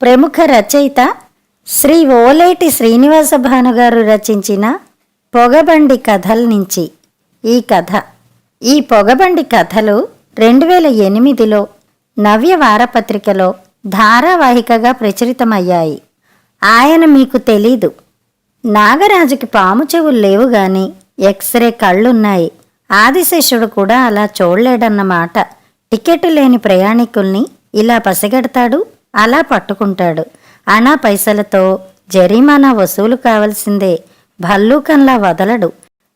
ప్రముఖ రచయిత శ్రీ ఓలేటి శ్రీనివాస భానుగారు రచించిన పొగబండి కథల నుంచి ఈ కథ. ఈ పొగబండి కథలు 2008లో నవ్య వారపత్రికలో ధారావాహికగా ప్రచురితమయ్యాయి. ఆయన మీకు తెలీదు. నాగరాజుకి పాము చెవులు లేవు గాని ఎక్స్రే కళ్ళున్నాయి. ఆదిశేషుడు కూడా అలా చూడలేడన్నమాట. టికెట్ లేని ప్రయాణికుల్ని ఇలా పసిగడతాడు, అలా పట్టుకుంటాడు. అనా పైసలతో జరిమానా వసూలు కావలసిందే. భల్లూకంలా వదలడు.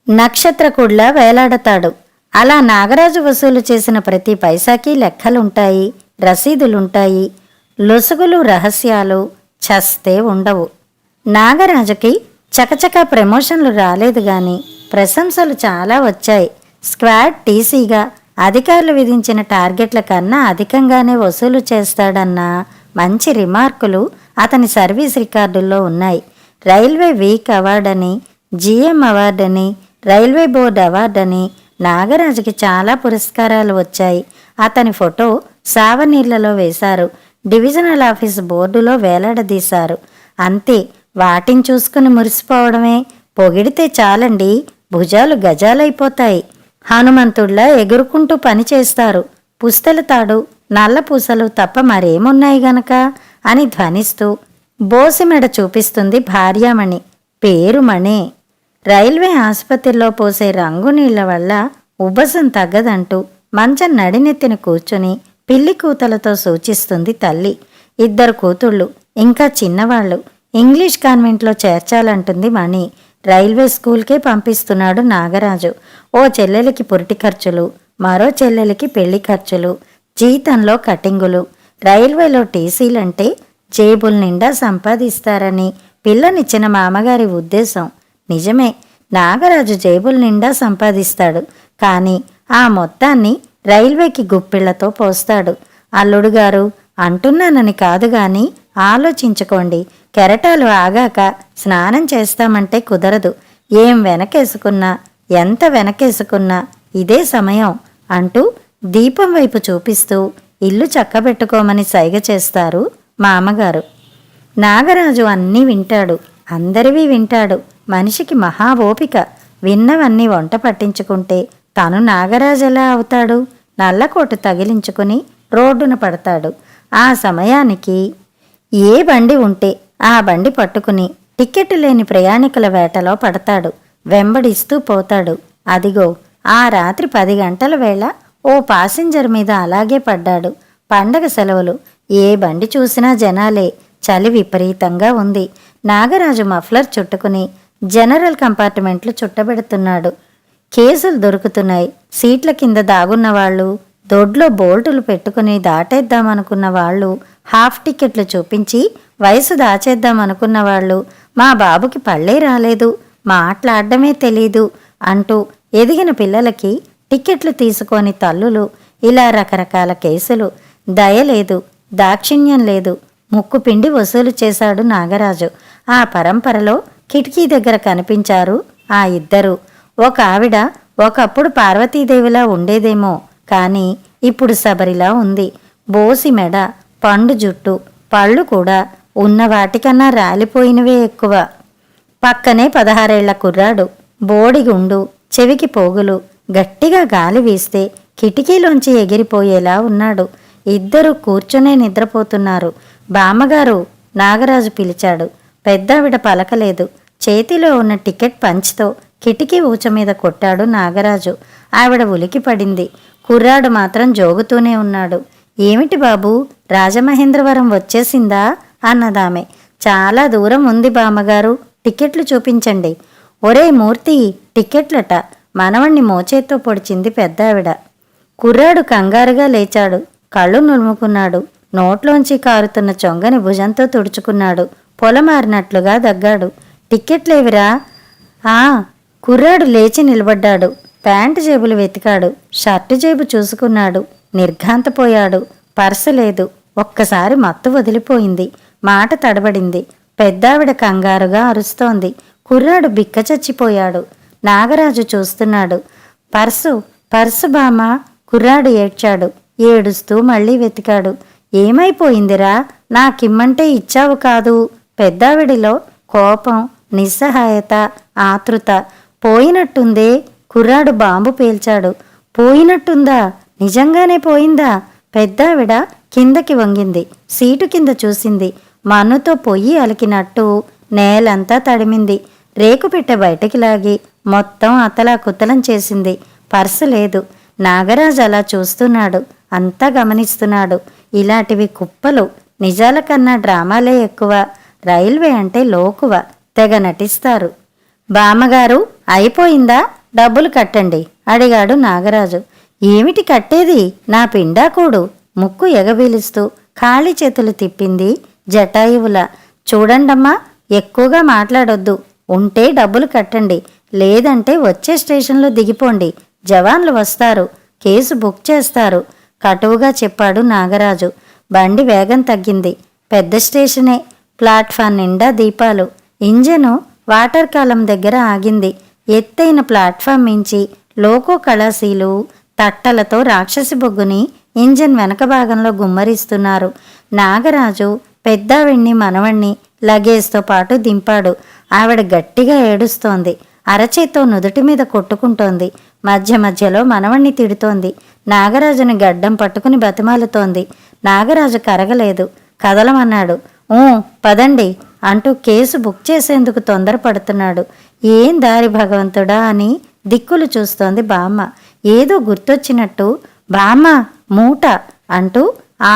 నక్షత్రకుడిలా వేలాడతాడు. అలా నాగరాజు వసూలు చేసిన ప్రతి పైసాకి లెక్కలుంటాయి, రసీదులుంటాయి. లొసుగులు రహస్యాలు చస్తే ఉండవు. నాగరాజుకి చకచకా ప్రమోషన్లు రాలేదు గాని ప్రశంసలు చాలా వచ్చాయి. స్క్వాడ్ టీసీగా అధికారులు విధించిన టార్గెట్ల కన్నా అధికంగానే వసూలు చేస్తాడన్న మంచి రిమార్కులు అతని సర్వీస్ రికార్డుల్లో ఉన్నాయి. రైల్వే వీక్ అవార్డని, జీఎం అవార్డని, రైల్వే బోర్డు అవార్డని నాగరాజుకి చాలా పురస్కారాలు వచ్చాయి. అతని ఫోటో సావనీళ్లలో వేశారు. డివిజనల్ ఆఫీస్ బోర్డులో వేలాడదీశారు. అంతే, వాటిని చూసుకుని మురిసిపోవడమే. పొగిడితే చాలండి, భుజాలు గజాలైపోతాయి. హనుమంతుడిలా ఎగురుకుంటూ పని చేస్తారు. పుస్తల తాడు, నల్ల పూసలు తప్ప మరేమున్నాయి గనక అని ధ్వనిస్తూ బోసిమెడ చూపిస్తుంది భార్యామణి. పేరు మణే. రైల్వే ఆసుపత్రిలో పోసే రంగు నీళ్ల వల్ల ఉబ్బసం తగ్గదంటూ మంచం నడినెత్తిన కూర్చుని పిల్లి కూతలతో సూచిస్తుంది తల్లి. 2 కూతుళ్ళు, ఇంకా చిన్నవాళ్లు. ఇంగ్లీష్ కాన్వెంట్లో చేర్చాలంటుంది మణి. రైల్వే స్కూల్కే పంపిస్తున్నాడు నాగరాజు. ఓ చెల్లెలికి పురిటి ఖర్చులు, మరో చెల్లెలికి పెళ్లి ఖర్చులు, జీతంలో కటింగులు. రైల్వేలో టీసీలంటే జేబుల నిండా సంపాదిస్తారని పిల్లనిచ్చిన మామగారి ఉద్దేశం. నిజమే, నాగరాజు జేబుల నిండా సంపాదిస్తాడు. కానీ ఆ మొత్తాన్ని రైల్వేకి గుప్పిళ్లతో పోస్తాడు. అల్లుడు గారు అంటున్నానని కాదు గాని ఆలోచించుకోండి. కెరటాలు ఆగాక స్నానం చేస్తామంటే కుదరదు. ఏం వెనకేసుకున్నా, ఎంత వెనకేసుకున్నా ఇదే సమయం అంటూ దీపం వైపు చూపిస్తూ ఇల్లు చక్కబెట్టుకోమని సైగ చేస్తారు మామగారు. నాగరాజు అన్నీ వింటాడు, అందరివి వింటాడు. మనిషికి మహా ఓపిక. విన్నవన్నీ వంట పట్టించుకుంటే తను నాగరాజెలా అవుతాడు? నల్లకోటు తగిలించుకుని రోడ్డున పడతాడు. ఆ సమయానికి ఏ బండి ఉంటే ఆ బండి పట్టుకుని టికెట్ లేని ప్రయాణికుల వేటలో పడతాడు. వెంబడిస్తూ పోతాడు. అదిగో ఆ రాత్రి 10 గంటల వేళ ఓ పాసింజర్ మీద అలాగే పడ్డాడు. పండగ సెలవులు. ఏ బండి చూసినా జనాలే. చలి విపరీతంగా ఉంది. నాగరాజు మఫ్లర్ చుట్టుకుని జనరల్ కంపార్ట్మెంట్లు చుట్టబెడుతున్నాడు. కేసులు దొరుకుతున్నాయి. సీట్ల కింద దాగున్నవాళ్ళు, దొడ్లో బోల్టులు పెట్టుకుని దాటేద్దామనుకున్న వాళ్ళు, హాఫ్ టికెట్లు చూపించి వయసు దాచేద్దామనుకున్న వాళ్ళు, మా బాబుకి పళ్ళే రాలేదు, మాట్లాడడమే తెలీదు అంటూ ఎదిగిన పిల్లలకి టికెట్లు తీసుకొని తల్లులు, ఇలా రకరకాల కేసులు. దయలేదు, దాక్షిణ్యం లేదు. ముక్కు పిండి వసూలు చేశాడు నాగరాజు. ఆ పరంపరలో కిటికీ దగ్గర కనిపించారు ఆ ఇద్దరు. ఒక ఆవిడ ఒకప్పుడు పార్వతీదేవిలా ఉండేదేమో, కానీ ఇప్పుడు శబరిలా ఉంది. బోసి మెడ, పండు జుట్టు, పళ్ళు కూడా ఉన్న వాటికన్నా రాలిపోయినవే ఎక్కువ. పక్కనే 16 ఏళ్ల కుర్రాడు, బోడిగుండు, చెవికి పోగులు. గట్టిగా గాలి వీస్తే కిటికీలోంచి ఎగిరిపోయేలా ఉన్నాడు. ఇద్దరూ కూర్చునే నిద్రపోతున్నారు. బామ్మగారు నాగరాజు పిలిచాడు. పెద్దావిడ పలకలేదు. చేతిలో ఉన్న టికెట్ పంచ్తో కిటికీ ఊచ మీద కొట్టాడు నాగరాజు. ఆవిడ ఉలికి పడింది. కుర్రాడు మాత్రం జోగుతూనే ఉన్నాడు. ఏమిటి బాబూ, రాజమహేంద్రవరం వచ్చేసిందా అన్నదామె. చాలా దూరం ఉంది బామ్మగారు, టికెట్లు చూపించండి. ఒరే మూర్తి, టికెట్లట. మనవణ్ణి మోచేత్తో పొడిచింది పెద్దావిడ. కుర్రాడు కంగారుగా లేచాడు. కళ్ళు నులుముకున్నాడు. నోట్లోంచి కారుతున్న చొంగని భుజంతో తుడుచుకున్నాడు. పొలమారినట్లుగా దగ్గాడు. టిక్కెట్లేవిరా? కుర్రాడు లేచి నిలబడ్డాడు. ప్యాంటు జేబులు వెతికాడు. షర్టు జేబు చూసుకున్నాడు. నిర్ఘాంతపోయాడు. పర్సు లేదు. ఒక్కసారి మత్తు వదిలిపోయింది. మాట తడబడింది. పెద్దావిడ కంగారుగా అరుస్తోంది. కుర్రాడు బిక్కచచ్చిపోయాడు. నాగరాజు చూస్తున్నాడు. పర్సు పర్సు బామ్మ. కుర్రాడు ఏడ్చాడు. ఏడుస్తూ మళ్ళీ వెతికాడు. ఏమైపోయిందిరా నాకిమ్మంటే ఇచ్చావు కాదు. పెద్దావిడిలో కోపం, నిస్సహాయత, ఆతృత. పోయినట్టుందే. కుర్రాడు బాంబు పేల్చాడు. పోయినట్టుందా? నిజంగానే పోయిందా? పెద్దావిడ కిందకి వంగింది. సీటు కింద చూసింది. మన్నుతో పొయ్యి అలికినట్టు నేలంతా తడిమింది. రేకుపెట్టె బయటికి లాగి మొత్తం అతలాకుతలం చేసింది. పర్సు లేదు. నాగరాజు అలా చూస్తున్నాడు. అంతా గమనిస్తున్నాడు. ఇలాంటివి కుప్పలు. నిజాల కన్నా డ్రామాలే ఎక్కువ. రైల్వే అంటే లోకువ. తెగ నటిస్తారు. బామ్మగారు, అయిపోయిందా? డబ్బులు కట్టండి అడిగాడు నాగరాజు. ఏమిటి కట్టేది? నా పిండాకోడు. ముక్కు ఎగబీలుస్తూ ఖాళీ చేతులు తిప్పింది జటాయువుల. చూడండమ్మా, ఎక్కువగా మాట్లాడొద్దు. ఉంటే డబ్బులు కట్టండి, లేదంటే వచ్చే స్టేషన్లో దిగిపోండి. జవాన్లు వస్తారు, కేసు బుక్ చేస్తారు కటువుగా చెప్పాడు నాగరాజు. బండి వేగం తగ్గింది. పెద్ద స్టేషనే. ప్లాట్ఫామ్ నిండా దీపాలు. ఇంజను వాటర్ కాలం దగ్గర ఆగింది. ఎత్తైన ప్లాట్ఫామ్ మించి లోకో కళాశీలు తట్టలతో రాక్షసి బొగ్గుని ఇంజన్ వెనక భాగంలో గుమ్మరిస్తున్నారు. నాగరాజు పెద్దావిడ్ని మనవణ్ణి లగేజ్తో పాటు దింపాడు. ఆవిడ గట్టిగా ఏడుస్తోంది. అరచేత్తో నుదుటి మీద కొట్టుకుంటోంది. మధ్య మధ్యలో మనవణ్ణి తిడుతోంది. నాగరాజుని గడ్డం పట్టుకుని బతిమాలుతోంది. నాగరాజు కరగలేదు. కదలమన్నాడు. పదండి అంటూ కేసు బుక్ చేసేందుకు తొందరపడుతున్నాడు. ఏం దారి భగవంతుడా అని దిక్కులు చూస్తోంది బామ్మ. ఏదో గుర్తొచ్చినట్టు బామ్మ మూట అంటూ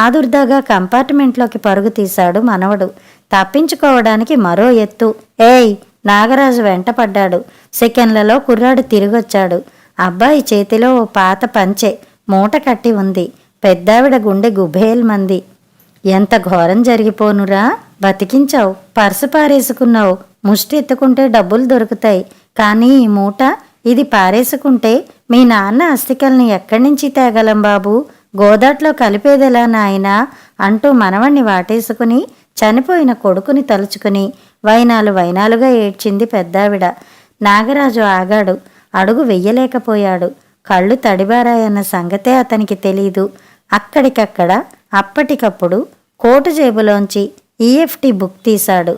ఆదుర్దాగా కంపార్ట్మెంట్లోకి పరుగు తీశాడు మనవడు. తప్పించుకోవడానికి మరో ఎత్తు. ఏయ్! నాగరాజు వెంటపడ్డాడు. సెకండ్లలో కుర్రాడు తిరిగొచ్చాడు. అబ్బాయి చేతిలో ఓ పాత పంచె మూట కట్టి ఉంది. పెద్దావిడ గుండె గుబేల్మంది. ఎంత ఘోరం జరిగిపోనురా! బతికించావు, పర్సు పారేసుకున్నావు. ముష్టి ఎత్తుకుంటే డబ్బులు దొరుకుతాయి, కానీ ఈ మూట ఇది పారేసుకుంటే మీ నాన్న అస్థికల్ని ఎక్కడి నుంచి తేగలం బాబు? గోదాట్లో కలిపేదెలా నాయనా అంటూ మనవణ్ణి వాటేసుకుని చనిపోయిన కొడుకుని తలుచుకుని వైనాలుగా ఏడ్చింది పెద్దావిడ. నాగరాజు ఆగాడు. అడుగు వెయ్యలేకపోయాడు. కళ్ళు తడిబారాయన్న సంగతే అతనికి తెలీదు. అక్కడికక్కడ అప్పటికప్పుడు కోటు జేబులోంచి ఈఎఫ్టీ బుక్ తీశాడు.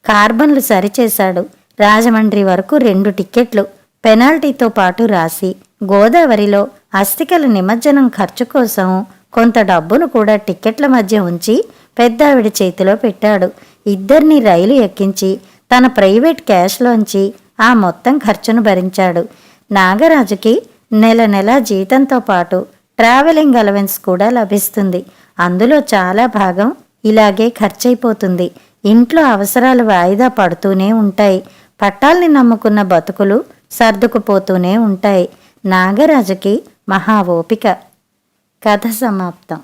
కార్బన్లు సరిచేశాడు. రాజమండ్రి వరకు 2 టిక్కెట్లు పెనాల్టీతో పాటు రాసి గోదావరిలో అస్థికల నిమజ్జనం ఖర్చు కోసం కొంత డబ్బును కూడా టిక్కెట్ల మధ్య ఉంచి పెద్దావిడి చేతిలో పెట్టాడు. ఇద్దరిని రైలు ఎక్కించి తన ప్రైవేట్ క్యాష్లోంచి ఆ మొత్తం ఖర్చును భరించాడు. నాగరాజుకి నెల జీతంతో పాటు ట్రావెలింగ్ అలవెన్స్ కూడా లభిస్తుంది. అందులో చాలా భాగం ఇలాగే ఖర్చయిపోతుంది. ఇంట్లో అవసరాలు వాయిదా పడుతూనే ఉంటాయి. పట్టాల్ని నమ్ముకున్న బతుకులు సర్దుకుపోతూనే ఉంటాయి. నాగరాజుకి మహా ఓపిక. కథ సమాప్తం.